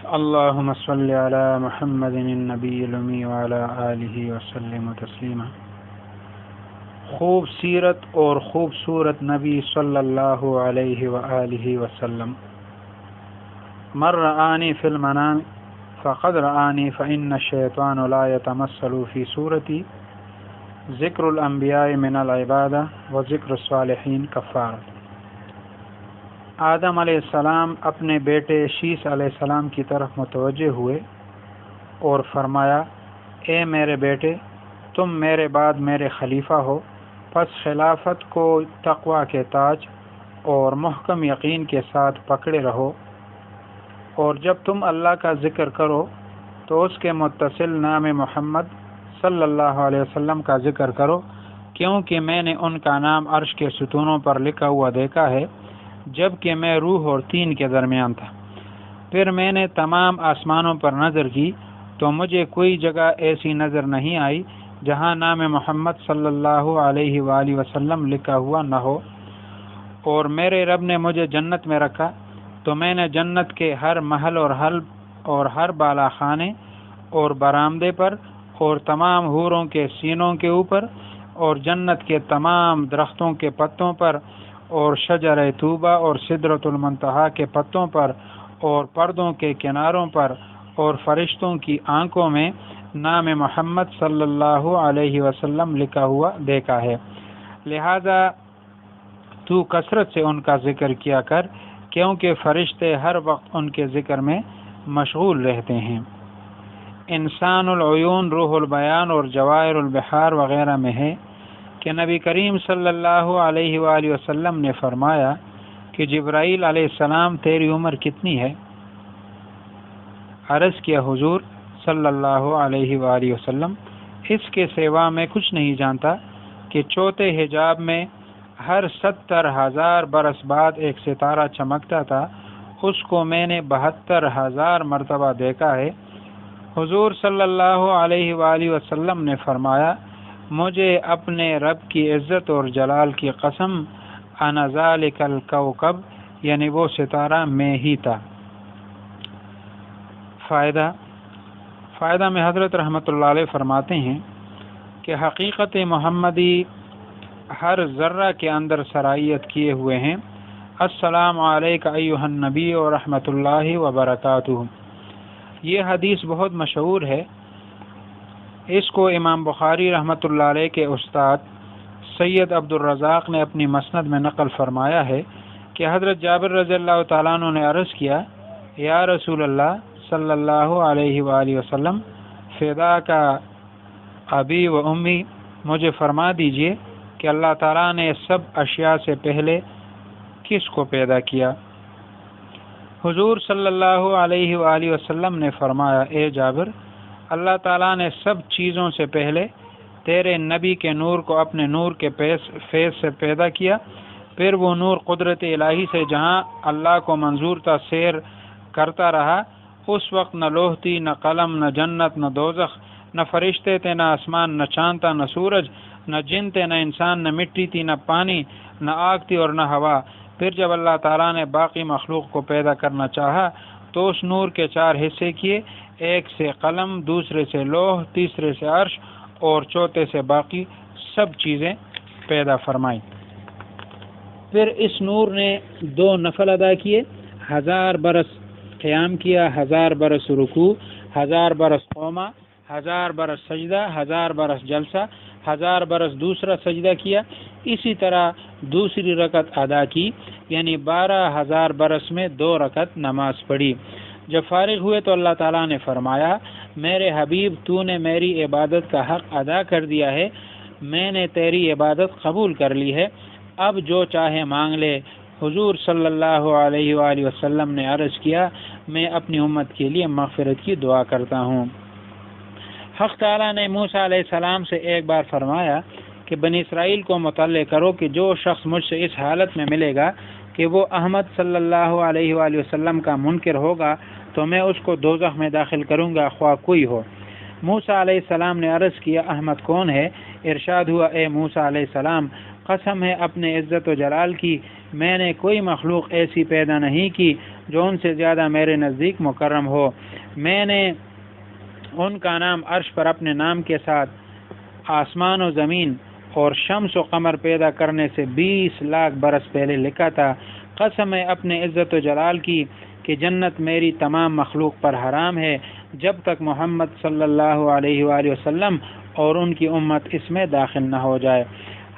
اللهم صل على محمد النبی الامی وعلى آلہ وسلم تسلیما۔ خوب سیرت اور خوبصورت نبی صلی اللہ علیہ وآلہ وسلم۔ من رآنی فی المنام فقد رآنی فإن الشیطان لا يتمثل فی صورتی ذکر الانبیاء من العبادہ وذکر الصالحین کفارۃ۔ آدم علیہ السلام اپنے بیٹے شیس علیہ السلام کی طرف متوجہ ہوئے اور فرمایا، اے میرے بیٹے، تم میرے بعد میرے خلیفہ ہو، پس خلافت کو تقوی کے تاج اور محکم یقین کے ساتھ پکڑے رہو، اور جب تم اللہ کا ذکر کرو تو اس کے متصل نام محمد صلی اللہ علیہ وسلم کا ذکر کرو، کیونکہ میں نے ان کا نام عرش کے ستونوں پر لکھا ہوا دیکھا ہے جب کہ میں روح اور طین کے درمیان تھا۔ پھر میں نے تمام آسمانوں پر نظر کی تو مجھے کوئی جگہ ایسی نظر نہیں آئی جہاں نام محمد صلی اللہ علیہ وآلہ وسلم لکھا ہوا نہ ہو، اور میرے رب نے مجھے جنت میں رکھا تو میں نے جنت کے ہر محل اور ہر بالا خانے اور برآمدے پر اور تمام حوروں کے سینوں کے اوپر اور جنت کے تمام درختوں کے پتوں پر اور شجر طوبہ اور سدرۃ المنتہا کے پتوں پر اور پردوں کے کناروں پر اور فرشتوں کی آنکھوں میں نام محمد صلی اللہ علیہ وسلم لکھا ہوا دیکھا ہے، لہذا تو کثرت سے ان کا ذکر کیا کر، کیونکہ فرشتے ہر وقت ان کے ذکر میں مشغول رہتے ہیں۔ انسان العیون، روح البیان اور جواہر البحار وغیرہ میں ہے کہ نبی کریم صلی اللہ علیہ وآلہ وسلم نے فرمایا کہ جبرائیل علیہ السلام تیری عمر کتنی ہے؟ عرض کیا حضور صلی اللہ علیہ وآلہ وسلم، اس کے سوا میں کچھ نہیں جانتا کہ چوتھے حجاب میں ہر 70,000 برس بعد ایک ستارہ چمکتا تھا، اس کو میں نے 72,000 مرتبہ دیکھا ہے۔ حضور صلی اللہ علیہ وآلہ وسلم نے فرمایا، مجھے اپنے رب کی عزت اور جلال کی قسم، انا ذالک الکوکب، یعنی وہ ستارہ میں ہی تھا۔ فائدہ میں حضرت رحمۃ اللہ علیہ فرماتے ہیں کہ حقیقت محمدی ہر ذرہ کے اندر سرائیت کیے ہوئے ہیں۔ السلام علیک ایھا النبی و رحمۃ اللہ وبرکاتہ۔ یہ حدیث بہت مشہور ہے۔ اس کو امام بخاری رحمۃ اللہ علیہ کے استاد سید عبد الرزاق نے اپنی مسند میں نقل فرمایا ہے کہ حضرت جابر رضی اللہ تعالیٰ عنہ نے عرض کیا، یا رسول اللہ صلی اللہ علیہ وآلہ وسلم، فدا کا ابی و امی، مجھے فرما دیجئے کہ اللہ تعالیٰ نے سب اشیاء سے پہلے کس کو پیدا کیا؟ حضور صلی اللہ علیہ وآلہ وسلم نے فرمایا، اے جابر، اللہ تعالیٰ نے سب چیزوں سے پہلے تیرے نبی کے نور کو اپنے نور کے فیض سے پیدا کیا، پھر وہ نور قدرت الہی سے جہاں اللہ کو منظور تھا سیر کرتا رہا۔ اس وقت نہ لوح تھی، نہ قلم، نہ جنت، نہ دوزخ، نہ فرشتے تھے، نہ آسمان، نہ چاند تھا، نہ سورج، نہ جن تھے، نہ انسان، نہ مٹی تھی، نہ پانی، نہ آگ تھی اور نہ ہوا۔ پھر جب اللہ تعالیٰ نے باقی مخلوق کو پیدا کرنا چاہا تو اس نور کے 4 حصے کیے، ایک سے قلم، دوسرے سے لوح، تیسرے سے عرش اور چوتھے سے باقی سب چیزیں پیدا فرمائیں۔ پھر اس نور نے 2 نفل ادا کیے، 1000 برس قیام کیا، 1000 برس رکوع، 1000 برس قوما، 1000 برس سجدہ، 1000 برس جلسہ، 1000 برس دوسرا سجدہ کیا، اسی طرح دوسری رکعت ادا کی، یعنی 12,000 برس میں 2 رکعت نماز پڑھی۔ جب فارغ ہوئے تو اللہ تعالیٰ نے فرمایا، میرے حبیب، تو نے میری عبادت کا حق ادا کر دیا ہے، میں نے تیری عبادت قبول کر لی ہے، اب جو چاہے مانگ لے۔ حضور صلی اللہ علیہ وآلہ وسلم نے عرض کیا، میں اپنی امت کے لیے مغفرت کی دعا کرتا ہوں۔ حق تعالیٰ نے موسیٰ علیہ السلام سے ایک بار فرمایا کہ بنی اسرائیل کو مطلع کرو کہ جو شخص مجھ سے اس حالت میں ملے گا کہ وہ احمد صلی اللہ علیہ وآلہ وسلم کا منکر ہوگا تو میں اس کو دوزخ میں داخل کروں گا، خواہ کوئی ہو۔ موسیٰ علیہ السلام نے عرض کیا، احمد کون ہے؟ ارشاد ہوا، اے موسیٰ علیہ السلام، قسم ہے اپنے عزت و جلال کی، میں نے کوئی مخلوق ایسی پیدا نہیں کی جو ان سے زیادہ میرے نزدیک مکرم ہو۔ میں نے ان کا نام عرش پر اپنے نام کے ساتھ آسمان و زمین اور شمس و قمر پیدا کرنے سے 20 لاکھ برس پہلے لکھا تھا۔ قسم ہے اپنے عزت و جلال کی کہ جنت میری تمام مخلوق پر حرام ہے جب تک محمد صلی اللہ علیہ وآلہ وسلم اور ان کی امت اس میں داخل نہ ہو جائے۔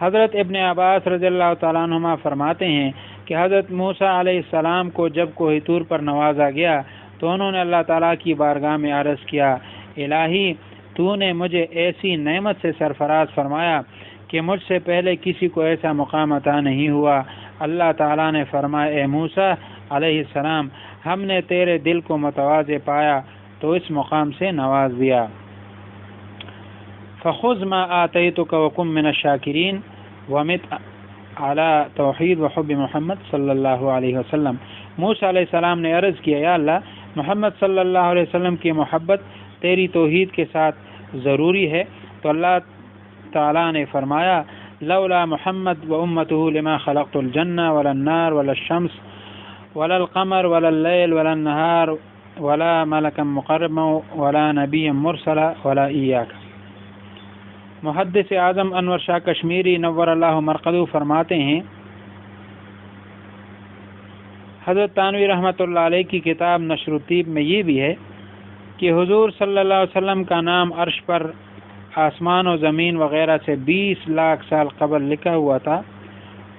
حضرت ابن عباس رضی اللہ تعالیٰ عنہما فرماتے ہیں کہ حضرت موسیٰ علیہ السلام کو جب کوہ طور پر نوازا گیا تو انہوں نے اللہ تعالیٰ کی بارگاہ میں عرض کیا، الہی تو نے مجھے ایسی نعمت سے سرفراز فرمایا کہ مجھ سے پہلے کسی کو ایسا مقام عطا نہیں ہوا۔ اللہ تعالیٰ نے فرمایا، اے موسیٰ علیہ السلام، ہم نے تیرے دل کو متواضع پایا تو اس مقام سے نواز دیا۔ فخذ ما آتیتک وکن من الشاکرین ومت علی توحید وحب محمد صلی اللہ علیہ وسلم۔ موسیٰ علیہ السلام نے عرض کیا، یا اللہ، محمد صلی اللہ علیہ وسلم کی محبت تیری توحید کے ساتھ ضروری ہے۔ تو اللہ تعالیٰ نے فرمایا، لولا محمد و امتہ لما خلقت الجنہ ولا النار ولا الشمس ولا القمر ولا اللیل ولا النہار ولا ملکا مقربا ولا نبی مرسلا ولا ایاک۔ محدث اعظم انور شاہ کشمیری نور اللہ مرقدہ فرماتے ہیں، حضرت تھانوی رحمۃ اللہ علیہ کی کتاب نشر الطیب میں یہ بھی ہے کہ حضور صلی اللہ علیہ وسلم کا نام عرش پر آسمان و زمین وغیرہ سے 20 لاکھ سال قبل لکھا ہوا تھا،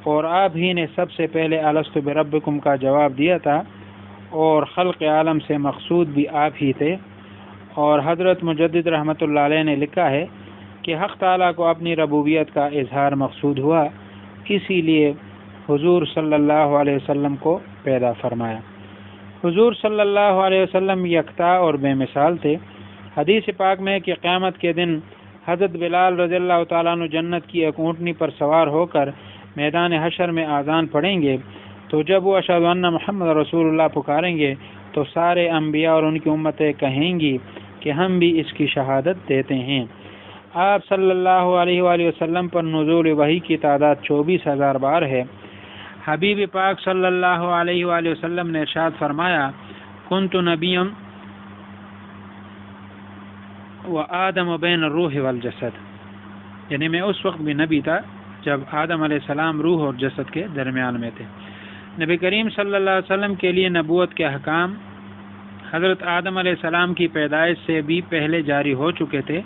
اور آپ ہی نے سب سے پہلے الست بربکم کا جواب دیا تھا، اور خلق عالم سے مقصود بھی آپ ہی تھے۔ اور حضرت مجدد رحمۃ اللہ علیہ نے لکھا ہے کہ حق تعالیٰ کو اپنی ربوبیت کا اظہار مقصود ہوا، اسی لیے حضور صلی اللہ علیہ وسلم کو پیدا فرمایا۔ حضور صلی اللہ علیہ وسلم یکتا اور بے مثال تھے۔ حدیث پاک میں کہ قیامت کے دن حضرت بلال رضی اللہ تعالیٰ عنہ جنت کی ایک اونٹنی پر سوار ہو کر میدان حشر میں اذان پڑھیں گے، تو جب وہ اشہد ان محمد رسول اللہ پکاریں گے تو سارے انبیاء اور ان کی امتیں کہیں گی کہ ہم بھی اس کی شہادت دیتے ہیں۔ آپ صلی اللہ علیہ وآلہ وسلم پر نزول وحی کی تعداد 24,000 بار ہے۔ حبیب پاک صلی اللہ علیہ وآلہ وسلم نے ارشاد فرمایا، کنت نبیم و آدم بین الروح والجسد، یعنی میں اس وقت بھی نبی تھا جب آدم علیہ السلام روح اور جسد کے درمیان میں تھے۔ نبی کریم صلی اللہ علیہ وسلم کے لیے نبوت کے احکام حضرت آدم علیہ السلام کی پیدائش سے بھی پہلے جاری ہو چکے تھے،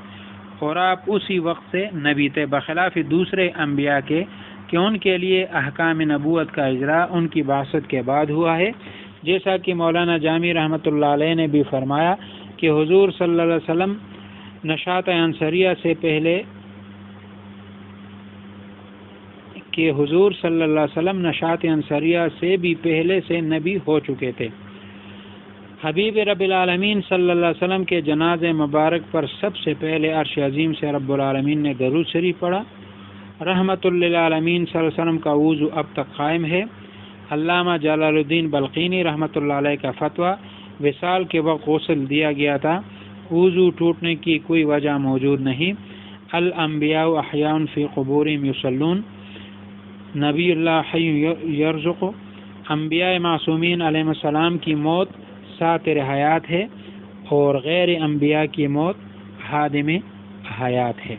اور آپ اسی وقت سے نبی تھے، بخلاف دوسرے انبیاء کے کہ ان کے لیے احکام نبوت کا اجرا ان کی بعثت کے بعد ہوا ہے، جیسا کہ مولانا جامی رحمۃ اللہ علیہ نے بھی فرمایا کہ حضور صلی اللہ علیہ وسلم نشاط انصاریہ سے پہلے نشاط انصاریہ سے بھی پہلے سے نبی ہو چکے تھے۔ حبیب رب العالمین صلی اللہ علیہ وسلم کے جنازے مبارک پر سب سے پہلے عرش عظیم سے رب العالمین نے درود شریف پڑھا۔ رحمت للعالمین صلی اللہ علیہ وسلم کا وضو اب تک قائم ہے۔ علامہ جلال الدین بلقینی رحمۃ اللہ علیہ کا فتویٰ، وصال کے وقت غسل دیا گیا تھا، وضو ٹوٹنے کی کوئی وجہ موجود نہیں۔ الانبیاء احیاء فی قبورہم یصلون، نبی اللہ حی یرزق، انبیاء معصومین علیہ السلام کی موت ساتر حیات ہے، اور غیر انبیاء کی موت ہادم حیات ہے۔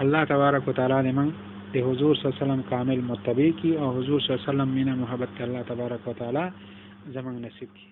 اللہ تبارک و تعالیٰ نے حضور صلی اللہ علیہ وسلم کامل متبع کی، اور حضور صلی اللہ علیہ وسلم مینا محبت اللہ تبارک و تعالیٰ زمان نصیب کی۔